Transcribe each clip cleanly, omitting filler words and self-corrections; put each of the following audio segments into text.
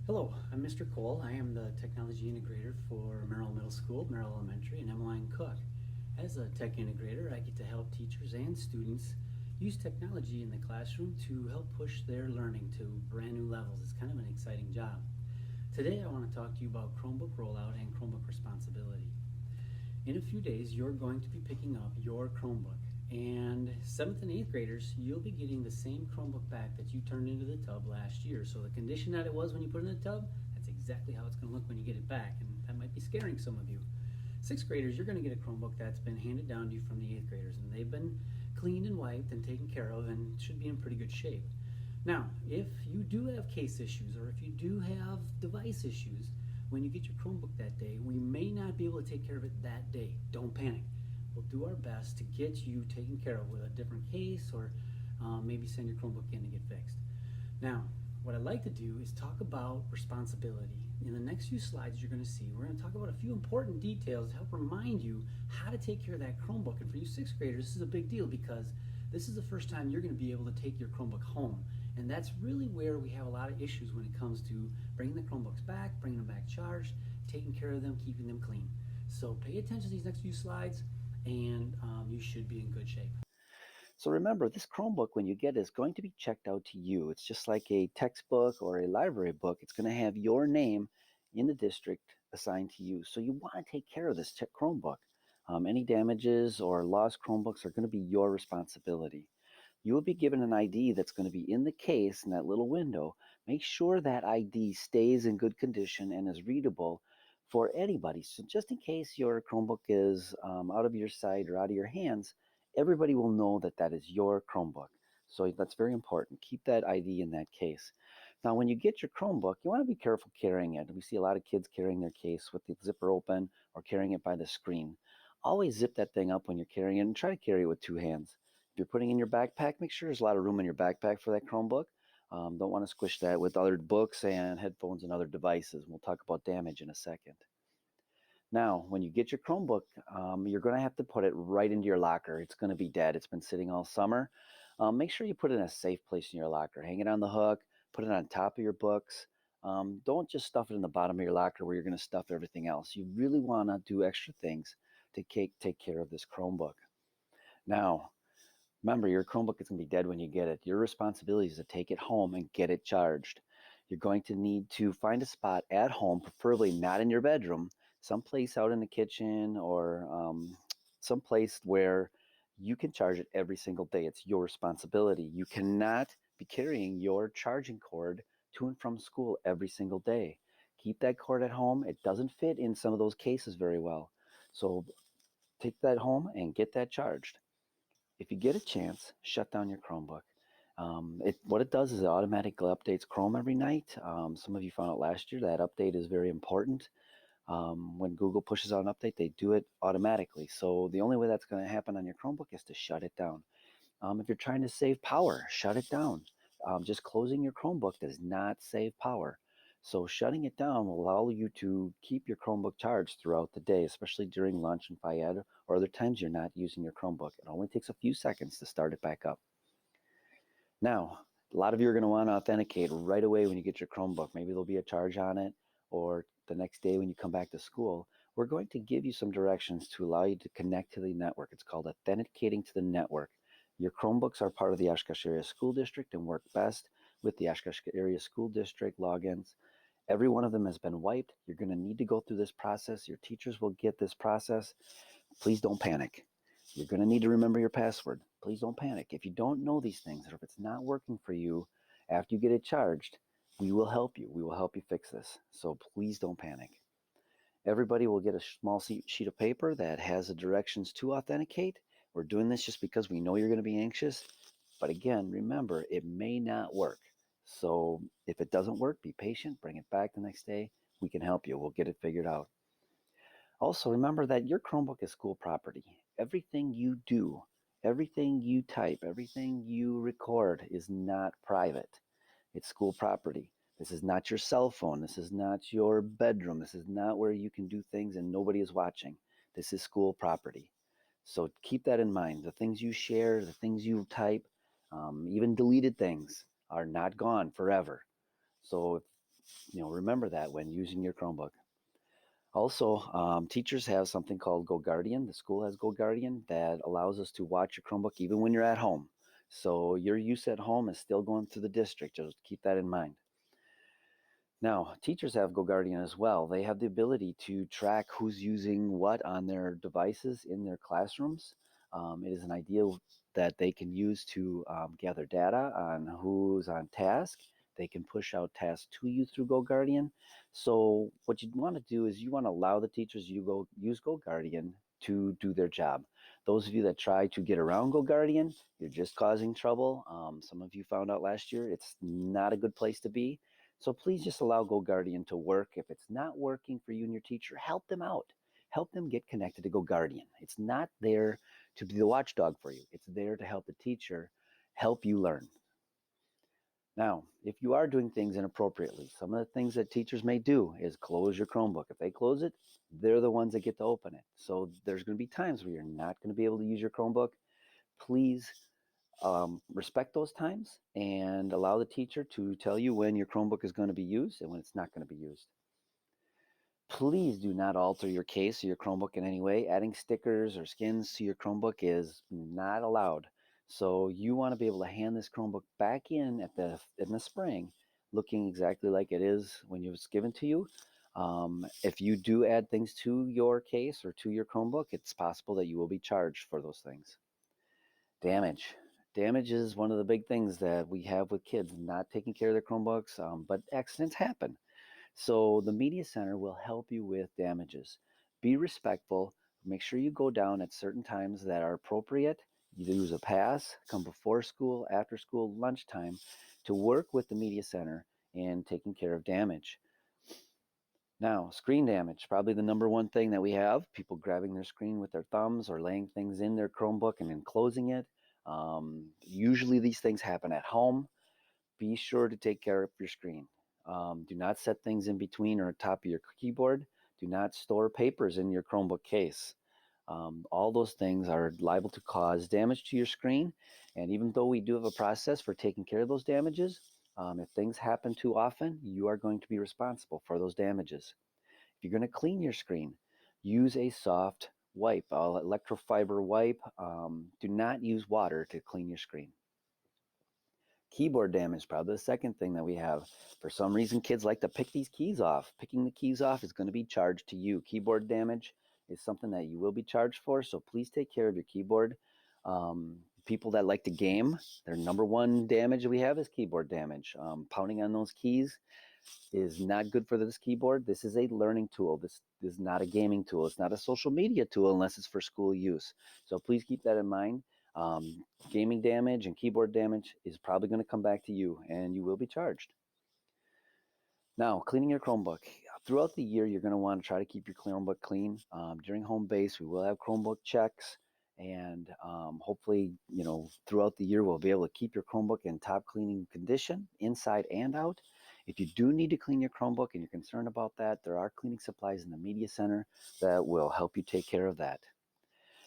Hello, I'm Mr. Cole. I am the Technology Integrator for Merrill Middle School, Merrill Elementary, and Emmeline Cook. As a Tech Integrator, I get to help teachers and students use technology in the classroom to help push their learning to brand new levels. It's kind of an exciting job. Today I want to talk to you about Chromebook Rollout and Chromebook Responsibility. In a few days, you're going to be picking up your Chromebook. And 7th and 8th graders, you'll be getting the same Chromebook back that you turned into the tub last year. So the condition that it was when you put it in the tub, that's exactly how it's going to look when you get it back. And that might be scaring some of you. 6th graders, you're going to get a Chromebook that's been handed down to you from the 8th graders. And they've been cleaned and wiped and taken care of and should be in pretty good shape. Now, if you do have case issues or if you do have device issues, when you get your Chromebook that day, we may not be able to take care of it that day. Don't panic. We'll do our best to get you taken care of with a different case or maybe send your Chromebook in to get fixed. Now, what I'd like to do is talk about responsibility. In the next few slides you're going to see, we're going to talk about a few important details to help remind you how to take care of that Chromebook. And for you 6th graders, this is a big deal because this is the first time you're going to be able to take your Chromebook home. And that's really where we have a lot of issues when it comes to bringing the Chromebooks back, bringing them back charged, taking care of them, keeping them clean. So pay attention to these next few slides and you should be in good shape. So remember, this Chromebook, when you get it, is going to be checked out to you. It's just like a textbook or a library book. It's going to have your name in the district assigned to you. So you want to take care of this Chromebook. Any damages or lost Chromebooks are going to be your responsibility. You will be given an ID that's going to be in the case in that little window. Make sure that ID stays in good condition and is readable for anybody. So just in case your Chromebook is out of your sight or out of your hands, everybody will know that that is your Chromebook. So that's very important. Keep that ID in that case. Now, when you get your Chromebook, you want to be careful carrying it. We see a lot of kids carrying their case with the zipper open or carrying it by the screen. Always zip that thing up when you're carrying it and try to carry it with two hands. If you're putting it in your backpack, make sure there's a lot of room in your backpack for that Chromebook. Don't want to squish that with other books and headphones and other devices. We'll talk about damage in a second. Now, when you get your Chromebook, you're going to have to put it right into your locker. It's going to be dead. It's been sitting all summer. Make sure you put it in a safe place in your locker. Hang it on the hook. Put it on top of your books. Don't just stuff it in the bottom of your locker where you're going to stuff everything else. You really want to do extra things to take care of this Chromebook. Now, remember, your Chromebook is going to be dead when you get it. Your responsibility is to take it home and get it charged. You're going to need to find a spot at home, preferably not in your bedroom, someplace out in the kitchen or someplace where you can charge it every single day. It's your responsibility. You cannot be carrying your charging cord to and from school every single day. Keep that cord at home. It doesn't fit in some of those cases very well. So take that home and get that charged. If you get a chance, shut down your Chromebook. What it does is it automatically updates Chrome every night. Some of you found out last year that update is very important. When Google pushes out an update, they do it automatically. So the only way that's going to happen on your Chromebook is to shut it down. If you're trying to save power, shut it down. Just closing your Chromebook does not save power. So shutting it down will allow you to keep your Chromebook charged throughout the day, especially during lunch and FIAD or other times you're not using your Chromebook. It only takes a few seconds to start it back up. Now, a lot of you are going to want to authenticate right away when you get your Chromebook. Maybe there'll be a charge on it or the next day when you come back to school. We're going to give you some directions to allow you to connect to the network. It's called authenticating to the network. Your Chromebooks are part of the Oshkosh Area School District and work best with the Oshkosh Area School District logins. Every one of them has been wiped. You're going to need to go through this process. Your teachers will get this process. Please don't panic. You're going to need to remember your password. Please don't panic. If you don't know these things or if it's not working for you after you get it charged, we will help you. We will help you fix this. So please don't panic. Everybody will get a small sheet of paper that has the directions to authenticate. We're doing this just because we know you're going to be anxious. But again, remember, it may not work. So if it doesn't work, be patient. Bring it back the next day. We can help you. We'll get it figured out. Also, remember that your Chromebook is school property. Everything you do, everything you type, everything you record is not private. It's school property. This is not your cell phone. This is not your bedroom. This is not where you can do things and nobody is watching. This is school property. So keep that in mind. The things you share, the things you type, even deleted things are not gone forever. So Remember that when using your Chromebook. Also, teachers have something called GoGuardian. The school has GoGuardian that allows us to watch your Chromebook even when you're at home. So your use at home is still going through the district. Just keep that in mind. Now, teachers have GoGuardian as well. They have the ability to track who's using what on their devices in their classrooms. It is an idea that they can use to gather data on who's on task. They can push out tasks to you through GoGuardian. So what you want to do is you want to allow the teachers you go use GoGuardian to do their job. Those of you that try to get around GoGuardian, you're just causing trouble. Some of you found out last year it's not a good place to be. So please just allow GoGuardian to work. If it's not working for you and your teacher, help them out. Help them get connected to GoGuardian. It's not there to be the watchdog for you. It's there to help the teacher help you learn. Now, if you are doing things inappropriately, some of the things that teachers may do is close your Chromebook. If they close it, they're the ones that get to open it. So there's going to be times where you're not going to be able to use your Chromebook. Please respect those times and allow the teacher to tell you when your Chromebook is going to be used and when it's not going to be used. Please do not alter your case or your Chromebook in any way. Adding stickers or skins to your Chromebook is not allowed. So you want to be able to hand this Chromebook back in the spring, looking exactly like it is when it was given to you. If you do add things to your case or to your Chromebook, it's possible that you will be charged for those things. Damage. Damage is one of the big things that we have with kids not taking care of their Chromebooks, but accidents happen. So the Media Center will help you with damages. Be respectful. Make sure you go down at certain times that are appropriate. You use a pass, come before school, after school, lunchtime to work with the Media Center in taking care of damage. Now, screen damage, probably the number one thing that we have, people grabbing their screen with their thumbs or laying things in their Chromebook and then closing it. Usually these things happen at home. Be sure to take care of your screen. Do not set things in between or top of your keyboard. Do not store papers in your Chromebook case. All those things are liable to cause damage to your screen. And even though we do have a process for taking care of those damages, if things happen too often, you are going to be responsible for those damages. If you're going to clean your screen, use a soft wipe, electrofiber wipe. Do not use water to clean your screen. Keyboard damage, probably the second thing that we have. For some reason, kids like to pick these keys off. Picking the keys off is going to be charged to you. Keyboard damage is something that you will be charged for, so please take care of your keyboard. People that like to game, their number one damage we have is keyboard damage. Pounding on those keys is not good for this keyboard. This is a learning tool. This is not a gaming tool. It's not a social media tool unless it's for school use. So please keep that in mind. Gaming damage and keyboard damage is probably going to come back to you and you will be charged. Now, cleaning your Chromebook. Throughout the year, you're going to want to try to keep your Chromebook clean. During home base, we will have Chromebook checks, and hopefully, throughout the year, we'll be able to keep your Chromebook in top cleaning condition, inside and out. If you do need to clean your Chromebook and you're concerned about that, there are cleaning supplies in the Media Center that will help you take care of that.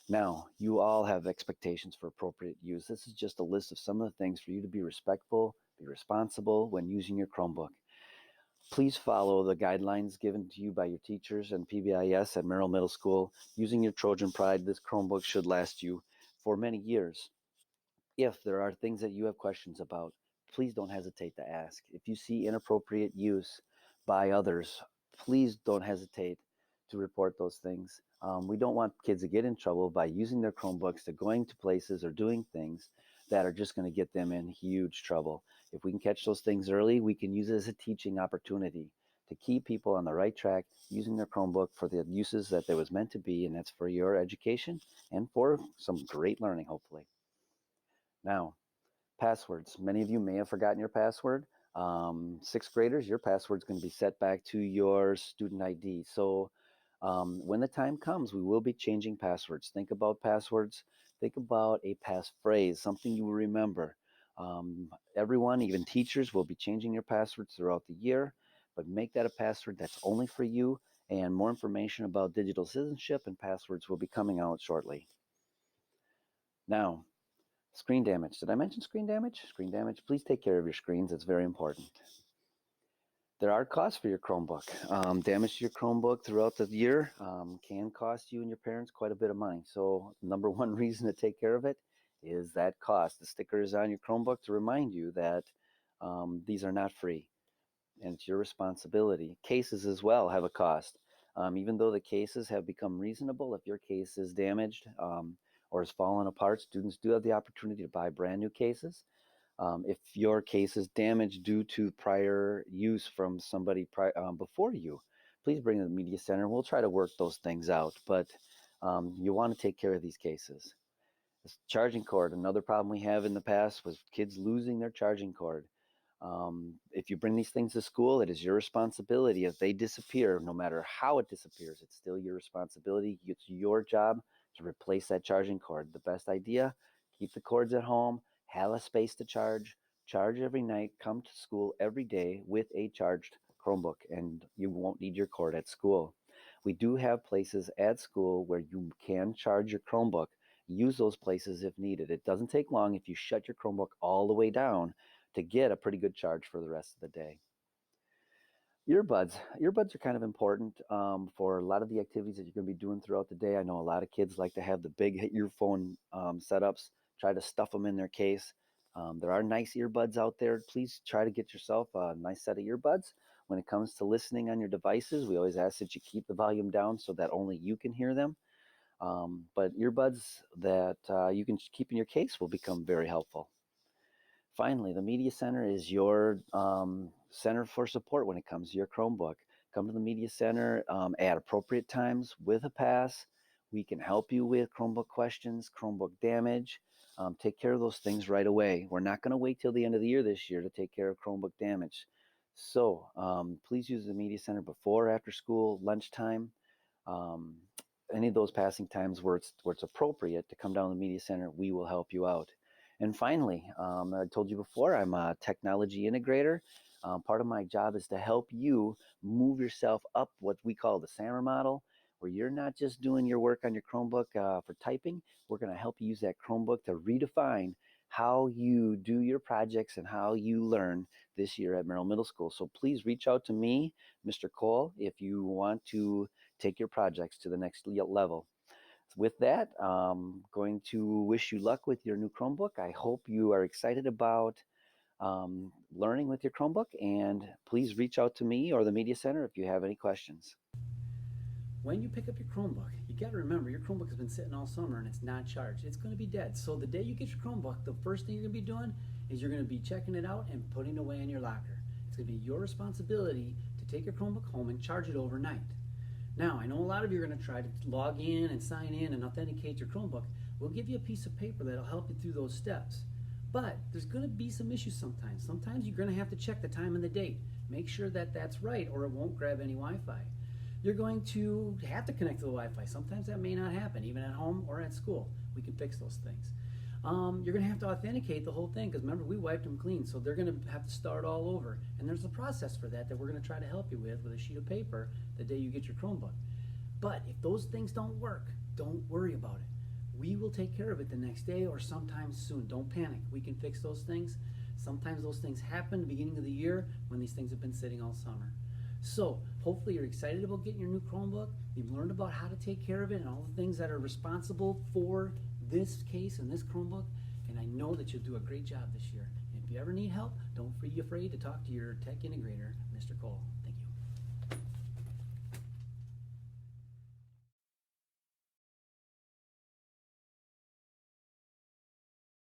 Now, you all have expectations for appropriate use. This is just a list of some of the things for you to be respectful, be responsible when using your Chromebook. Please follow the guidelines given to you by your teachers and PBIS at Merrill Middle School. Using your Trojan Pride, this Chromebook should last you for many years. If there are things that you have questions about, please don't hesitate to ask. If you see inappropriate use by others, please don't hesitate to report those things. We don't want kids to get in trouble by using their Chromebooks to going to places or doing things that are just going to get them in huge trouble. If we can catch those things early, we can use it as a teaching opportunity to keep people on the right track using their Chromebook for the uses that it was meant to be, and that's for your education and for some great learning, hopefully. Now, passwords. Many of you may have forgotten your password. Sixth graders, your password is going to be set back to your student ID. So when the time comes, we will be changing passwords. Think about passwords. Think about a passphrase, something you will remember. Everyone, even teachers, will be changing your passwords throughout the year, but make that a password that's only for you, and more information about digital citizenship and passwords will be coming out shortly. Now, screen damage. Did I mention screen damage? Screen damage. Please take care of your screens. It's very important. There are costs for your Chromebook. Damage to your Chromebook throughout the year can cost you and your parents quite a bit of money. So, number one reason to take care of it is that cost. The sticker is on your Chromebook to remind you that these are not free and it's your responsibility. Cases as well have a cost. Even though the cases have become reasonable, if your case is damaged or has fallen apart, students do have the opportunity to buy brand new cases. If your case is damaged due to prior use from somebody before you, please bring it to the media center. We'll try to work those things out, but you want to take care of these cases. This charging cord, another problem we have in the past was kids losing their charging cord. If you bring these things to school, it is your responsibility. If they disappear, no matter how it disappears, it's still your responsibility. It's your job to replace that charging cord. The best idea, keep the cords at home, have a space to charge every night, come to school every day with a charged Chromebook, and you won't need your cord at school. We do have places at school where you can charge your Chromebook. Use those places if needed. It doesn't take long if you shut your Chromebook all the way down to get a pretty good charge for the rest of the day. Earbuds are kind of important for a lot of the activities that you're going to be doing throughout the day. I know a lot of kids like to have the big earphone setups, try to stuff them in their case. There are nice earbuds out there. Please try to get yourself a nice set of earbuds. When it comes to listening on your devices, we always ask that you keep the volume down so that only you can hear them. But earbuds that you can keep in your case will become very helpful. Finally, the Media Center is your center for support when it comes to your Chromebook. Come to the Media Center at appropriate times with a pass. We can help you with Chromebook questions, Chromebook damage. Take care of those things right away. We're not going to wait till the end of the year this year to take care of Chromebook damage. So please use the Media Center before, after school, lunchtime. Um, any of those passing times where it's appropriate to come down to the Media Center, we will help you out. And finally, I told you before, I'm a technology integrator. Part of my job is to help you move yourself up what we call the SAMR model, where you're not just doing your work on your Chromebook for typing. We're going to help you use that Chromebook to redefine how you do your projects and how you learn this year at Merrill Middle School. So please reach out to me, Mr. Cole, if you want to take your projects to the next level. With that, I'm going to wish you luck with your new Chromebook. I hope you are excited about learning with your Chromebook, and please reach out to me or the Media Center if you have any questions. When you pick up your Chromebook, you got to remember your Chromebook has been sitting all summer and it's not charged. It's going to be dead. So the day you get your Chromebook, the first thing you're going to be doing is you're going to be checking it out and putting it away in your locker. It's going to be your responsibility to take your Chromebook home and charge it overnight. Now, I know a lot of you are going to try to log in and sign in and authenticate your Chromebook. We'll give you a piece of paper that'll help you through those steps. But there's going to be some issues sometimes. Sometimes you're going to have to check the time and the date. Make sure that that's right or it won't grab any Wi-Fi. You're going to have to connect to the Wi-Fi. Sometimes that may not happen, even at home or at school. We can fix those things. You're going to have to authenticate the whole thing because remember, we wiped them clean, so they're going to have to start all over. And there's a process for that we're going to try to help you with a sheet of paper the day you get your Chromebook. But if those things don't work, don't worry about it. We will take care of it the next day or sometime soon. Don't panic. We can fix those things. Sometimes those things happen at the beginning of the year when these things have been sitting all summer. So hopefully you're excited about getting your new Chromebook. You've learned about how to take care of it and all the things that are responsible for this case and this Chromebook. And I know that you'll do a great job this year. And if you ever need help, don't be afraid to talk to your tech integrator, Mr. Cole. Thank you.